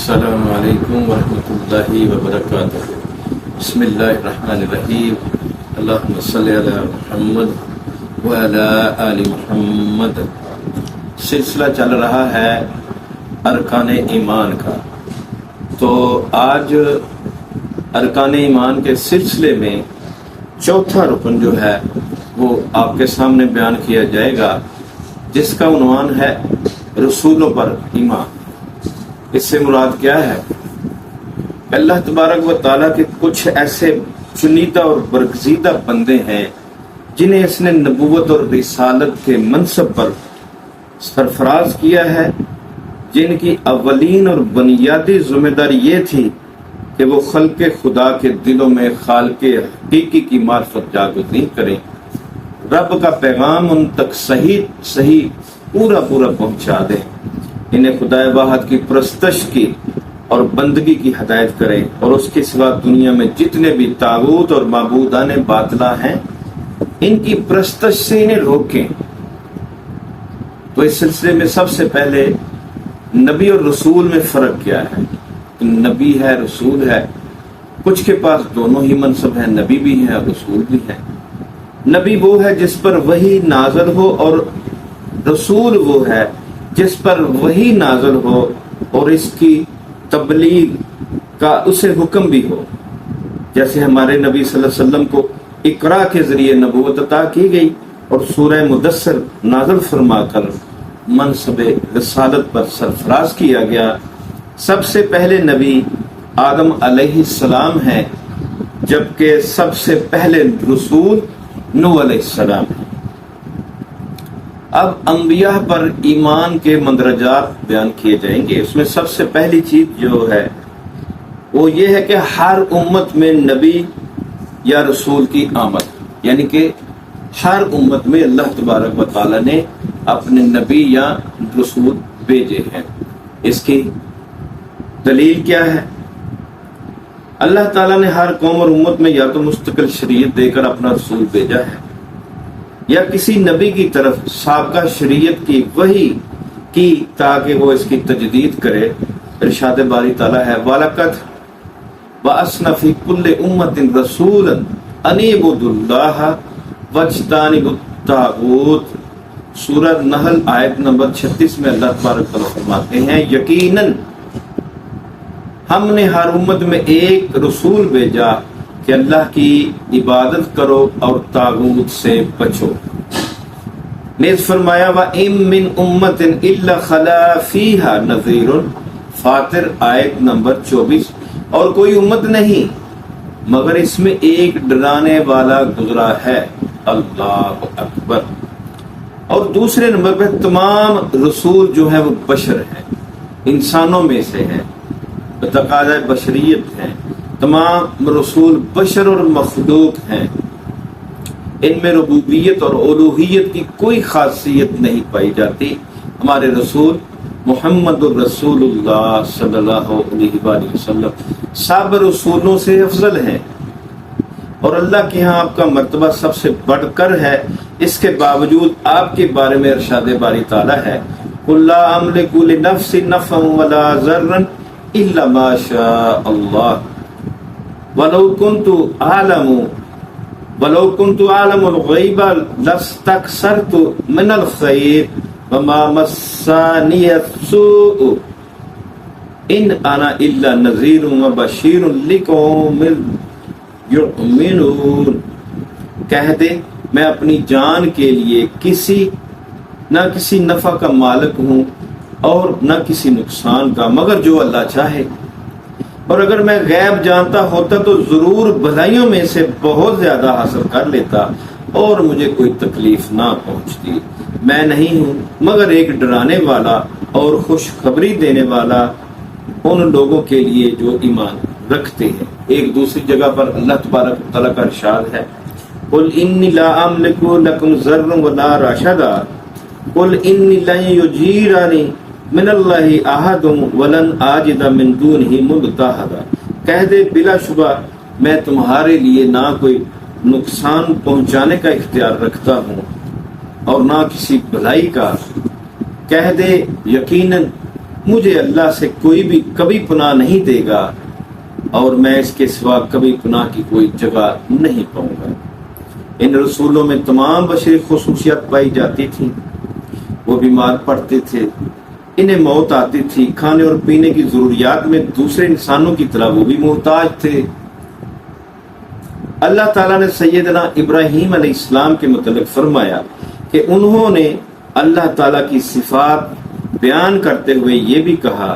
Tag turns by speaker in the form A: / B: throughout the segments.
A: السلام علیکم ورحمۃ اللہ وبرکاتہ۔ بسم اللہ الرحمن الرحیم۔ اللہم صلی علی محمد وعلی آل محمد۔ سلسلہ چل رہا ہے ارکان ایمان کا، تو آج ارکان ایمان کے سلسلے میں چوتھا رکن جو ہے وہ آپ کے سامنے بیان کیا جائے گا، جس کا عنوان ہے رسولوں پر ایمان۔ اس سے مراد کیا ہے؟ اللہ تبارک و تعالیٰ کے کچھ ایسے چنیدہ اور برگزیدہ بندے ہیں جنہیں اس نے نبوت اور رسالت کے منصب پر سرفراز کیا ہے، جن کی اولین اور بنیادی ذمہ داری یہ تھی کہ وہ خلق خدا کے دلوں میں خالق حقیقی کی معرفت جاگزین کریں، رب کا پیغام ان تک صحیح پورا پہنچا دیں، انہیں خدا واحد کی پرستش کی اور بندگی کی ہدایت کریں، اور اس کے سوا دنیا میں جتنے بھی طاغوت اور معبودان باطلہ ہیں ان کی پرستش سے انہیں روکیں۔ تو اس سلسلے میں سب سے پہلے نبی اور رسول میں فرق کیا ہے؟ نبی ہے، رسول ہے، کچھ کے پاس دونوں ہی منصب ہیں، نبی بھی ہے اور رسول بھی ہے۔ نبی وہ ہے جس پر وحی نازل ہو، اور رسول وہ ہے جس پر وحی نازل ہو اور اس کی تبلیغ کا اسے حکم بھی ہو۔ جیسے ہمارے نبی صلی اللہ علیہ وسلم کو اقرا کے ذریعے نبوت عطا کی گئی اور سورہ مدثر نازل فرما کر منصب رسالت پر سرفراز کیا گیا۔ سب سے پہلے نبی آدم علیہ السلام ہیں، جبکہ سب سے پہلے رسول نوح علیہ السلام ہیں۔ اب انبیاء پر ایمان کے مندرجات بیان کیے جائیں گے۔ اس میں سب سے پہلی چیز جو ہے وہ یہ ہے کہ ہر امت میں نبی یا رسول کی آمد، یعنی کہ ہر امت میں اللہ تبارک و تعالی نے اپنے نبی یا رسول بھیجے ہیں۔ اس کی دلیل کیا ہے؟ اللہ تعالیٰ نے ہر قوم اور امت میں یا تو مستقل شریعت دے کر اپنا رسول بھیجا ہے، یا کسی نبی کی طرف سابقہ شریعت کی وحی کی تاکہ وہ اس کی تجدید کرے۔ ارشاد باری تعالیٰ ہے وَلَقَدْ بَعَثْنَا فِي كُلِّ أُمَّةٍ رَسُولًا أَنِ اعْبُدُوا اللَّهَ وَاجْتَنِبُوا الطَّاغُوتَ۔ سورہ نحل آیت نمبر 36 میں اللہ تبارک و تعالیٰ فرماتے ہیں یقیناً ہم نے ہر امت میں ایک رسول بھیجا کہ اللہ کی عبادت کرو اور طاغوت سے بچو۔ نیز فرمایا وَإِن مِّن أُمَّةٍ إِلَّا خَلَا فِيهَا نَذِيرٌ، فاطر آیت نمبر 24۔ اور کوئی امت نہیں مگر اس میں ایک ڈرانے والا گزرا ہے۔ اللہ اکبر۔ اور دوسرے نمبر پہ تمام رسول جو ہیں وہ بشر ہیں، انسانوں میں سے ہیں، بتقاضۂ بشریت ہیں۔ تمام رسول بشر اور مخلوق ہیں، ان میں ربوبیت اور الوہیت کی کوئی خاصیت نہیں پائی جاتی۔ ہمارے رسول محمد الرسول اللہ صلی اللہ علیہ وآلہ وسلم سب رسولوں سے افضل ہیں، اور اللہ کے ہاں آپ کا مرتبہ سب سے بڑھ کر ہے۔ اس کے باوجود آپ کے بارے میں ارشاد باری تعالیٰ ہے قُل لَا أَمْلِكُ لِنَفْسِي نَفْعًا وَلَا ضَرًّا إِلَّا مَا شَاءَ اللَّهُ وَلَوْ كُنْتُ أَعْلَمُ الْغَيْبَ لَاسْتَكْثَرْتُ مِنَ الْخَيْرِ وَمَا مَسَّنِيَ السُّوءُ إِنْ أَنَا إِلَّا نَذِيرٌ وَبَشِيرٌ لِقَوْمٍ يُؤْمِنُونَ۔ کہہ دے میں اپنی جان کے لیے نہ کسی نفع کا مالک ہوں اور نہ کسی نقصان کا، مگر جو اللہ چاہے، اور اگر میں غیب جانتا ہوتا تو ضرور بھلائیوں میں سے بہت زیادہ حاصل کر لیتا اور مجھے کوئی تکلیف نہ پہنچتی۔ میں نہیں ہوں مگر ایک ڈرانے والا اور خوشخبری دینے والا ان لوگوں کے لیے جو ایمان رکھتے ہیں۔ ایک دوسری جگہ پر اللہ تبارک و تعالیٰ کا ارشاد ہے قُلْ إِنِّي لَا أَمْلِكُ لَكُمْ ضَرًّا وَلَا رَشَدًا قُلْ إِنِّي لَن يُجِيرَنِي مِنَ اللَّهِ أَحَدٌ وَلَنْ أَجِدَ مِن دُونِهِ مُلْتَحَدًا۔ کہہ دے بلا شبہ میں تمہارے لیے نہ کوئی نقصان پہنچانے کا اختیار رکھتا ہوں اور نہ کسی بھلائی کا۔ کہہ دے یقیناً مجھے اللہ سے کوئی بھی کبھی پناہ نہیں دے گا اور میں اس کے سوا کبھی پناہ کی کوئی جگہ نہیں پاؤں گا۔ ان رسولوں میں تمام بشری خصوصیات پائی جاتی تھیں۔ وہ بیمار پڑتے تھے، انہیں موت آتی تھی، کھانے اور پینے کی ضروریات میں دوسرے انسانوں کی طرح وہ بھی محتاج تھے۔ اللہ تعالیٰ نے سیدنا ابراہیم علیہ السلام کے متعلق فرمایا کہ انہوں نے اللہ تعالیٰ کی صفات بیان کرتے ہوئے یہ بھی کہا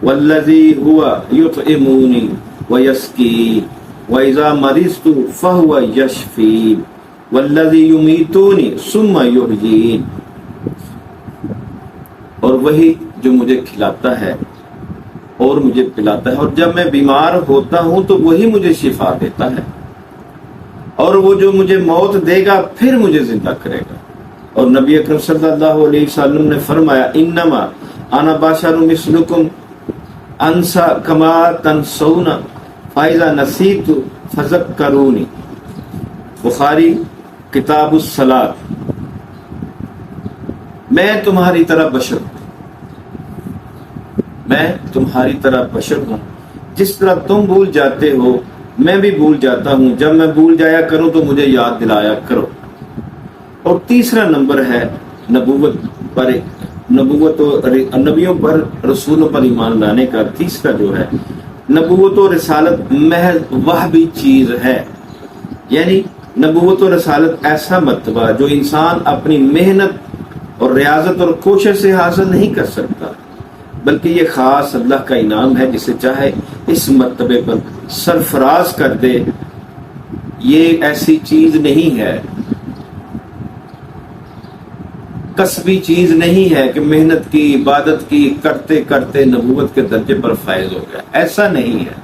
A: والذی ہوا یطعمونی ویسقین وَإِذَا مَرِضْتُ فَهُوَ يَشْفِينِ وَالَّذِي يُمِيتُنِي ثُمَّ يُحْيِينِ، اور وہی جو مجھے کھلاتا ہے اور مجھے پلاتا ہے، اور جب میں بیمار ہوتا ہوں تو وہی مجھے شفا دیتا ہے، اور وہ جو مجھے موت دے گا پھر مجھے زندہ کرے گا۔ اور نبی اکرم صلی اللہ علیہ وسلم نے فرمایا انما انا بشر مثلکم انسا کما تنسون فَإِذَا نَسِيتُ فَذَكَّرُونِي، بخاری کتاب الصلاۃ۔ میں تمہاری طرح بشر ہوں، میں تمہاری طرح بشر ہوں، جس طرح تم بھول جاتے ہو میں بھی بھول جاتا ہوں، جب میں بھول جایا کروں تو مجھے یاد دلایا کرو۔ اور تیسرا نمبر ہے نبوت پر، نبوت و نبیوں پر، رسولوں پر ایمان لانے کا تیسرا جو ہے نبوت و رسالت محض وحی چیز ہے، یعنی نبوت و رسالت ایسا مرتبہ جو انسان اپنی محنت اور ریاضت اور کوشش سے حاصل نہیں کر سکتا، بلکہ یہ خاص اللہ کا انعام ہے، جسے چاہے اس مرتبے پر سرفراز کر دے۔ یہ ایسی چیز نہیں ہے، کسبی چیز نہیں ہے کہ محنت کی، عبادت کی، کرتے کرتے نبوت کے درجے پر فائز ہو گیا، ایسا نہیں ہے۔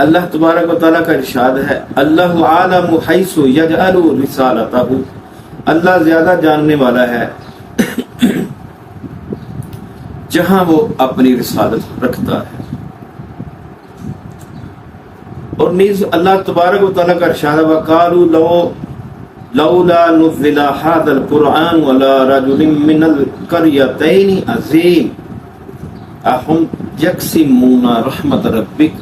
A: اللہ تبارک و تعالیٰ کا ارشاد ہے اللہ عالم حیث یجعل رسالتہ، اللہ زیادہ جاننے والا ہے جہاں وہ اپنی رسالت رکھتا ہے۔ اور نیز اللہ تبارک و تعالیٰ کا ارشاد ہے وقالوا لولا نزل هذا القرآن ولا رجل من القريتين عظيم اهم يقسمون رحمة ربك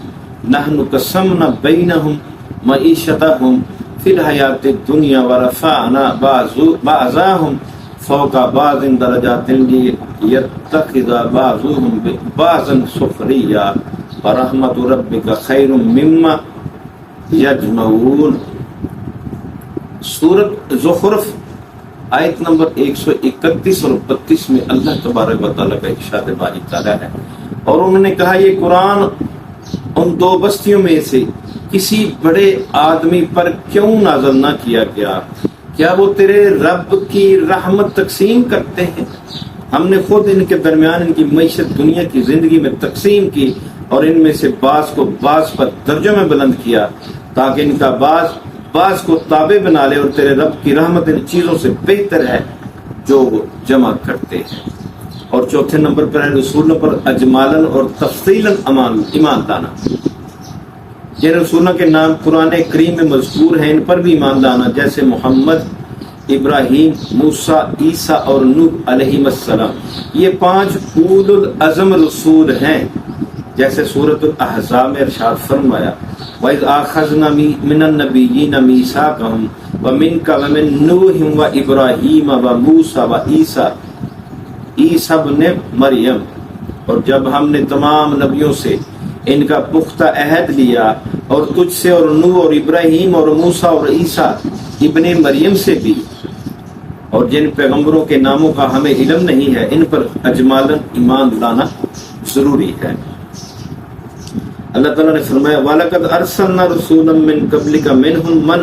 A: نحن قسمنا بينهم معيشتهم في الحياة الدنيا ورفعنا بعضهم فوق بعض درجات ليتخذ بعضهم بعضا سخريا ورحمة ربك خير مما يجمعون۔ سورۃ زخرف آیت نمبر 131 اور 32 میں اللہ تبارک و تعالیٰ کا ارشاد باری تعالیٰ ہے، اور انہوں نے کہا یہ قرآن ان دو بستیوں میں سے کسی بڑے آدمی پر کیوں نازل نہ کیا گیا؟ کیا وہ تیرے رب کی رحمت تقسیم کرتے ہیں؟ ہم نے خود ان کے درمیان ان کی معیشت دنیا کی زندگی میں تقسیم کی، اور ان میں سے بعض کو بعض پر درجوں میں بلند کیا تاکہ ان کا بعض کو تابع بنا لے، اور تیرے رب کی رحمت ان چیزوں سے بہتر ہے جو وہ جمع کرتے ہیں۔ اور چوتھے نمبر پر ہے رسولوں پر اجمالاً اور تفصیلاً ایمان لانا۔ یہ رسولوں کے نام قرآن کریم میں مذکور ہیں، ان پر بھی ایمان لانا، جیسے محمد، ابراہیم، موسیٰ، عیسیٰ اور نوح علیہ السلام۔ یہ 5 اولو العزم رسول ہیں، جیسے سورۃ الاحزاب میں ارشاد فرمایا وَإِذْ أَخَذْنَا مِنَ النَّبِيِّينَ مِيثَاقَهُمْ وَمِنْكَ وَمِن نُوحٍ وَإِبْرَاهِيمَ وَمُوسَىٰ وَعِیسیٰ ابْنِ مریم، اور جب ہم نے تمام نبیوں سے ان کا پختہ عہد لیا، اور تجھ سے اور نوح اور ابراہیم اور موسیٰ اور عیسیٰ ابن مریم سے بھی، اور جن پیغمبروں کے ناموں کا ہمیں علم نہیں ہے ان پر اجمالاً ایمان لانا ضروری ہے۔ اللہ تعالیٰ نے فرمایا وَلَقَدْ أَرْسَلْنَا رُسُولًا مِّن قَبْلِكَ مِنْهُم مَّن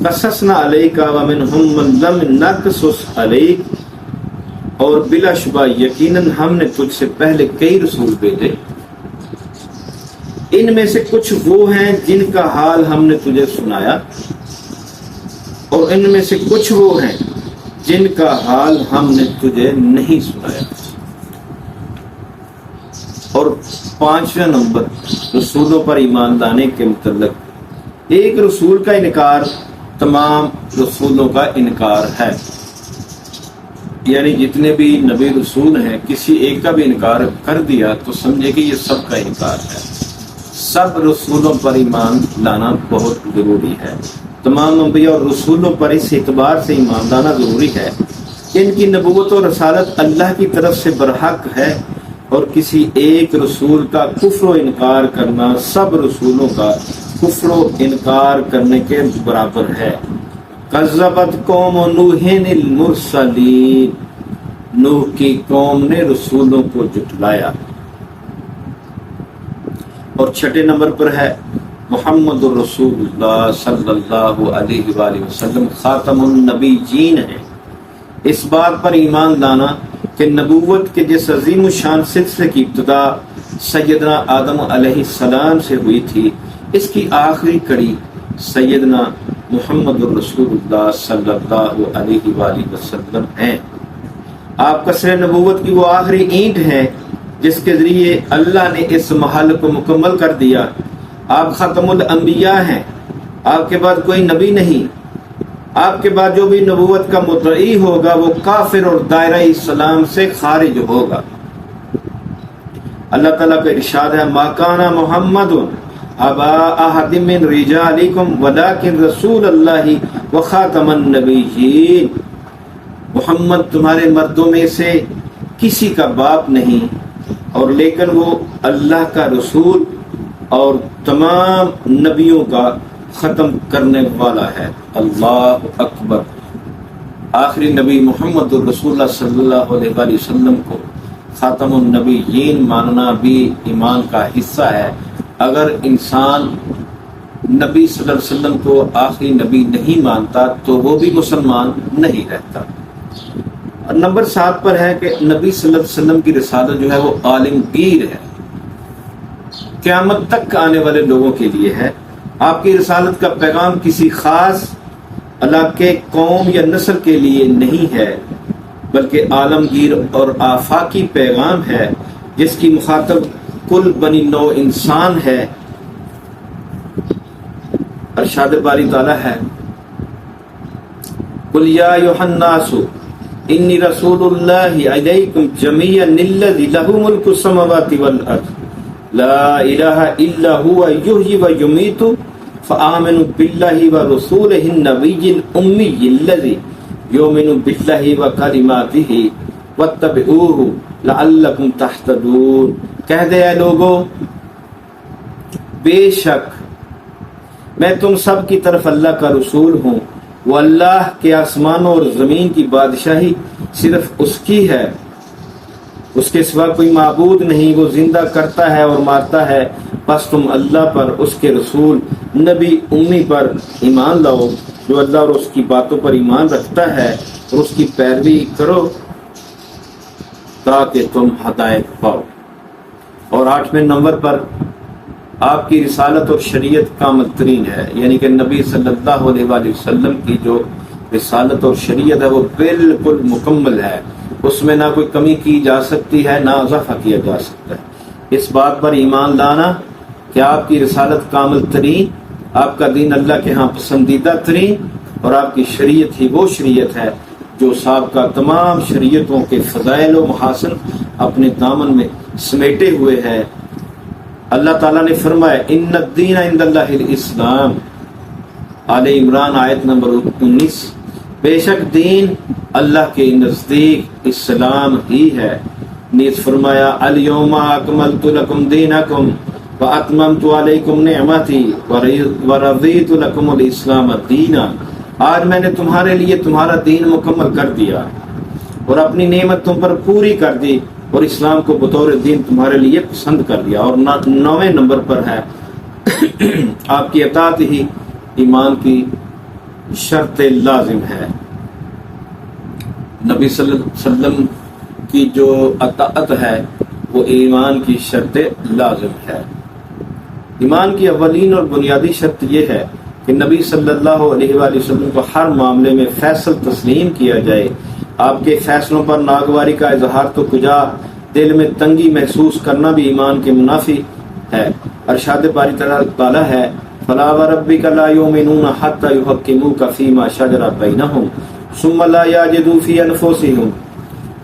A: قَصَّصْنَا عَلَيْكَ وَمِنْهُم مَّن لَّمْ نَقْصُصْ عَلَيْكَ، اور بلا شبہ یقیناً ہم نے تجھ سے پہلے کئی رسول بھیجے، ان میں سے کچھ وہ ہیں جن کا حال ہم نے تجھے سنایا، اور ان میں سے کچھ وہ ہیں جن کا حال ہم نے تجھے نہیں سنایا۔ اور 5واں نمبر رسولوں پر ایمان لانے کے متعلق، ایک رسول کا انکار تمام رسولوں کا انکار ہے۔ یعنی جتنے بھی نبی رسول ہیں کسی ایک کا بھی انکار کر دیا تو سمجھے کہ یہ سب کا انکار ہے۔ سب رسولوں پر ایمان لانا بہت ضروری ہے۔ تمام انبیاء اور رسولوں پر اس اعتبار سے ایمان لانا ضروری ہے کہ ان کی نبوت و رسالت اللہ کی طرف سے برحق ہے، اور کسی ایک رسول کا کفر و انکار کرنا سب رسولوں کا کفر و انکار کرنے کے برابر ہے۔ کذبت قوم نوح المرسلین، نوح کی قوم نے رسولوں کو جھٹلایا۔ اور چھٹے نمبر پر ہے محمد الرسول اللہ صلی اللہ علیہ وآلہ وسلم خاتم النبیین ہے۔ اس بات پر ایمان لانا کہ نبوت کے جس عظیم الشان سلسلے کی ابتدا سیدنا آدم علیہ السلام سے ہوئی تھی، اس کی آخری کڑی سیدنا محمد الرسول اللہ صلی اللہ علیہ وآلہ وسلم ہیں۔ آپ قصر نبوت کی وہ آخری اینٹ ہیں جس کے ذریعے اللہ نے اس محل کو مکمل کر دیا۔ آپ ختم الانبیاء ہیں، آپ کے بعد کوئی نبی نہیں۔ آپ کے بعد جو بھی نبوت کا مدعی ہوگا وہ کافر اور دائرہ اسلام سے خارج ہوگا۔ اللہ تعالیٰ کا ارشاد ہے ما کان محمد ابا احد من رجالکم ولکن رسول اللہ وخاتم النبیین، محمد تمہارے مردوں میں سے کسی کا باپ نہیں، اور لیکن وہ اللہ کا رسول اور تمام نبیوں کا ختم کرنے والا ہے۔ اللہ اکبر۔ آخری نبی محمد الرسول اللہ صلی اللہ علیہ وآلہ وسلم کو خاتم النبیین ماننا بھی ایمان کا حصہ ہے۔ اگر انسان نبی صلی اللہ علیہ وسلم کو آخری نبی نہیں مانتا تو وہ بھی مسلمان نہیں رہتا۔ نمبر 7 پر ہے کہ نبی صلی اللہ علیہ وسلم کی رسالت جو ہے وہ عالمگیر ہے، قیامت تک آنے والے لوگوں کے لیے ہے۔ آپ کی رسالت کا پیغام کسی خاص علاقے، قوم یا نسل کے لیے نہیں ہے، بلکہ عالمگیر اور آفاقی پیغام ہے جس کی مخاطب کل بنی نوع انسان ہے۔ ارشاد باری تعالیٰ ہے قل یا ایھا الناس انی رسول اللہ الیکم جمیعا الذی لہ ملک السماوات والارض لا الہ الا هو یحیی و یمیت فآمنوا باللہ ورسولہ النبی الامی الذی یؤمن باللہ وکلماتہ واتبعوہ لعلکم تہتدون۔ کہہ دے اے لوگو، بے شک میں تم سب کی طرف اللہ کا رسول ہوں۔ وہ اللہ کے آسمانوں اور زمین کی بادشاہی صرف اس کی ہے، اس کے سوا کوئی معبود نہیں۔ وہ زندہ کرتا ہے اور مارتا ہے، بس تم اللہ پر، اس کے رسول نبی امی پر ایمان لاؤ۔ جو اللہ اور اس کی باتوں پر ایمان رکھتا ہے اور اس کی پیروی کرو تاکہ تم ہدایت پاؤ۔ اور 8ویں نمبر پر آپ کی رسالت اور شریعت کامل ترین ہے، یعنی کہ نبی صلی اللہ علیہ وآلہ وسلم کی جو رسالت اور شریعت ہے وہ بالکل مکمل ہے، اس میں نہ کوئی کمی کی جا سکتی ہے نہ اضافہ کیا جا سکتا ہے۔ اس بات پر ایمان لانا کہ آپ کی رسالت کامل ترین، آپ کا دین اللہ کے ہاں پسندیدہ ترین، اور آپ کی شریعت ہی وہ شریعت ہے جو سابقہ تمام شریعتوں کے فضائل و محاسن اپنے دامن میں سمیٹے ہوئے ہے۔ اللہ تعالیٰ نے فرمایا ان الدین عند اللہ الاسلام، آل عمران آیت نمبر 19، بے شک دین اللہ کے نزدیک اسلام ہی ہے۔ نیز فرمایا الیوم اکملت لکم دینکم واتممت علیکم نعمتی ورضیت لکم الاسلام دینا، آج میں نے تمہارے لیے تمہارا دین مکمل کر دیا اور اپنی نعمت تم پر پوری کر دی اور اسلام کو بطور دین تمہارے لیے پسند کر دیا۔ اور 9ویں نمبر پر ہے آپ کی اطاعت ہی ایمان کی شرط لازم ہے۔ نبی صلی اللہ علیہ وسلم کی جو اطاعت ہے وہ ایمان کی شرط لازم ہے۔ ایمان کی اولین اور بنیادی شرط یہ ہے کہ نبی صلی اللہ علیہ وآلہ وسلم کو ہر معاملے میں فیصل تسلیم کیا جائے۔ آپ کے فیصلوں پر ناگواری کا اظہار تو کجا، دل میں تنگی محسوس کرنا بھی ایمان کے منافی ہے۔ ارشاد باری تعالیٰ ہے فلا وربک لا یؤمنون حتی یحکموک فیما شجر بینہم ثم لا یجدوا فی انفسہم